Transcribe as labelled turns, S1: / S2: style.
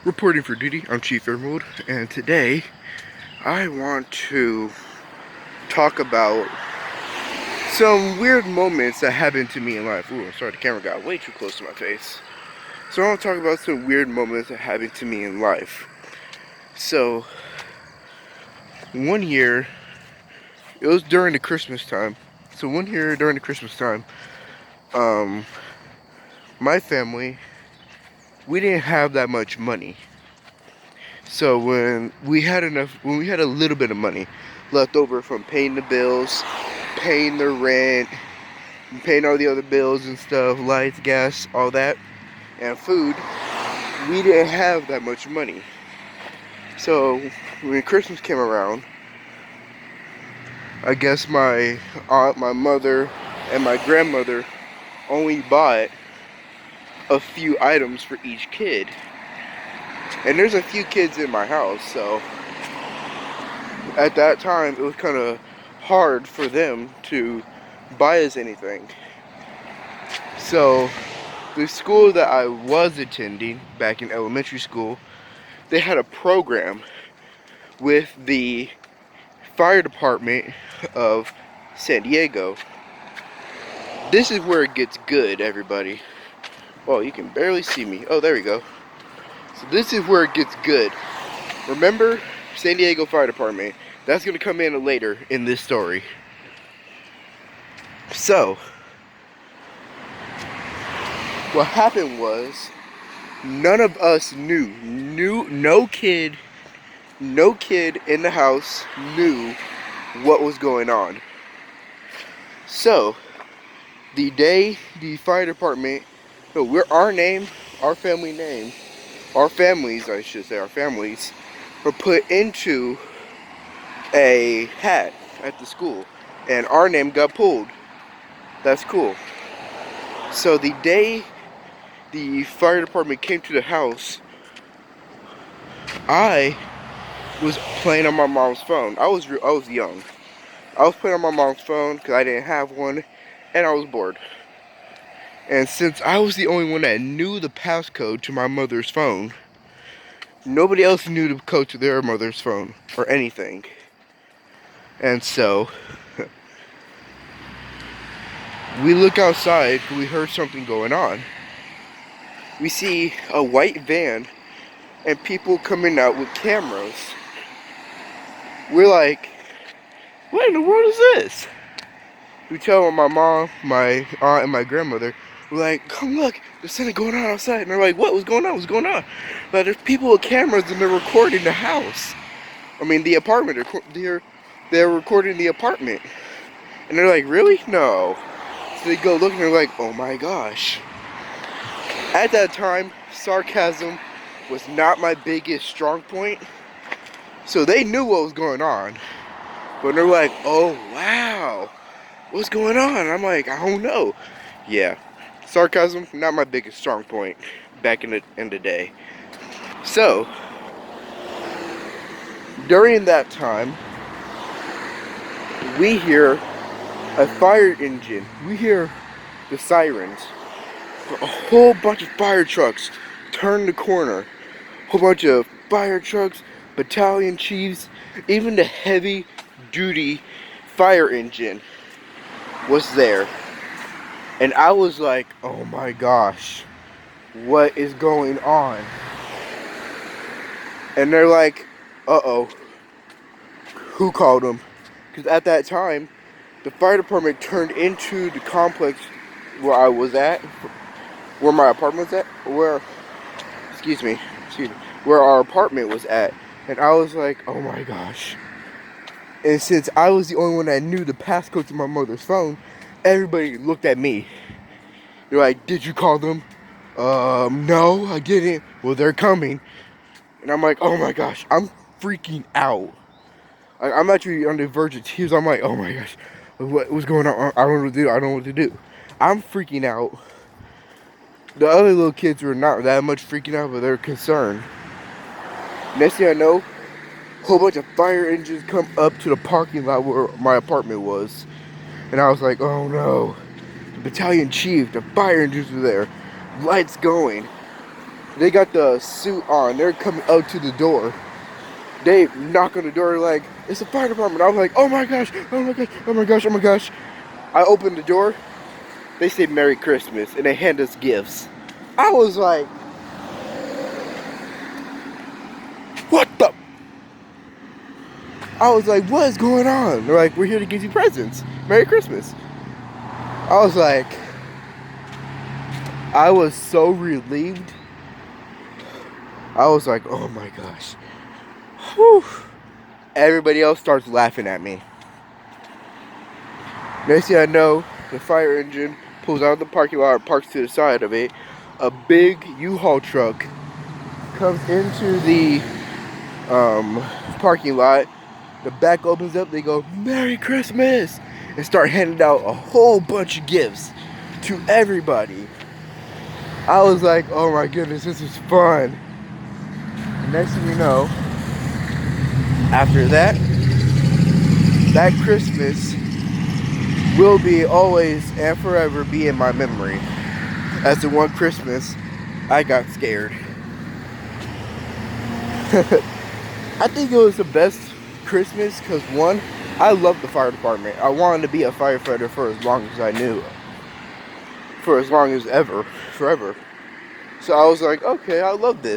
S1: Reporting for duty, I'm Chief Emerald, and today I want to talk about some weird moments that happened to me in life. Ooh, I'm sorry, the camera got way too close to my face. So I want to talk about some weird moments that happened to me in life. So, one year, it was during the Christmas time. So one year during the Christmas time, um, my family, we didn't have that much money. So when we had a little bit of money left over from paying the bills, paying the rent, paying all the other bills and stuff, lights, gas, all that, and food, we didn't have that much money. So when Christmas came around, I guess my aunt, my mother, and my grandmother only bought a few items for each kid. And there's a few kids in my house, so at that time it was kind of hard for them to buy us anything. So the school that I was attending back in elementary school, they had a program with the fire department of San Diego. This is where it gets good, everybody. Oh, you can barely see me. Oh, there we go. So this is where it gets good. Remember, San Diego Fire Department. That's going to come in later in this story. So, what happened was, none of us knew. No kid in the house knew what was going on. So, the day the fire department, our family name, our families, I should say, our families, were put into a hat at the school, and our name got pulled. That's cool. So the day the fire department came to the house, I was playing on my mom's phone. I was young. I was playing on my mom's phone because I didn't have one, and I was bored. And since I was the only one that knew the passcode to my mother's phone, nobody else knew the code to their mother's phone or anything. And so we look outside, we heard something going on. We see a white van and people coming out with cameras. We're like, what in the world is this? We tell my mom, my aunt, and my grandmother, we're like, come look, there's something going on outside. And they're like, what? What's going on? What's going on? But there's people with cameras and they're recording the house. I mean, the apartment. They're recording the apartment. And they're like, really? No. So they go look and they're like, oh my gosh. At that time, sarcasm was not my biggest strong point. So they knew what was going on. But they're like, oh wow, what's going on? I'm like, I don't know. Yeah, sarcasm, not my biggest strong point back in the day. So, during that time, we hear a fire engine. We hear the sirens. A whole bunch of fire trucks turn the corner. A whole bunch of fire trucks, battalion chiefs, even the heavy duty fire engine was there. And I was like, oh my gosh, what is going on? And they're like, uh-oh, who called them? Because at that time, the fire department turned into the complex where I was at, where my apartment was at, where our apartment was at. And I was like, oh my gosh. And since I was the only one that knew the passcode to my mother's phone, everybody looked at me. They're like, did you call them? No, I didn't. Well, they're coming. And I'm like, oh my gosh, I'm freaking out. I'm actually on the verge of tears. I'm like, oh my gosh, what's going on? I don't know what to do. I don't know what to do. I'm freaking out. The other little kids were not that much freaking out, but they're concerned. Next thing I know, a whole bunch of fire engines come up to the parking lot where my apartment was. And I was like, oh no. The battalion chief, the fire engines were there. Lights going. They got the suit on. They're coming out to the door. They knock on the door like, it's the fire department. I'm like, oh my gosh, oh my gosh, oh my gosh, oh my gosh. I open the door. They say Merry Christmas and they hand us gifts. I was like, what the? I was like, what is going on? They're like, we're here to give you presents. Merry Christmas. I was like, I was so relieved. I was like, oh my gosh. Whew. Everybody else starts laughing at me. Next thing I know, the fire engine pulls out of the parking lot, parks to the side of it. A big U-Haul truck comes into the parking lot. The back opens up, they go, Merry Christmas! And start handing out a whole bunch of gifts to everybody. I was like, oh my goodness, this is fun. And next thing you know, after that, that Christmas will be always and forever be in my memory as the one Christmas I got scared. I think it was the best Christmas because, one, I love the fire department. I wanted to be a firefighter for as long as I knew. For as long as ever, forever. So I was like, okay, I love this.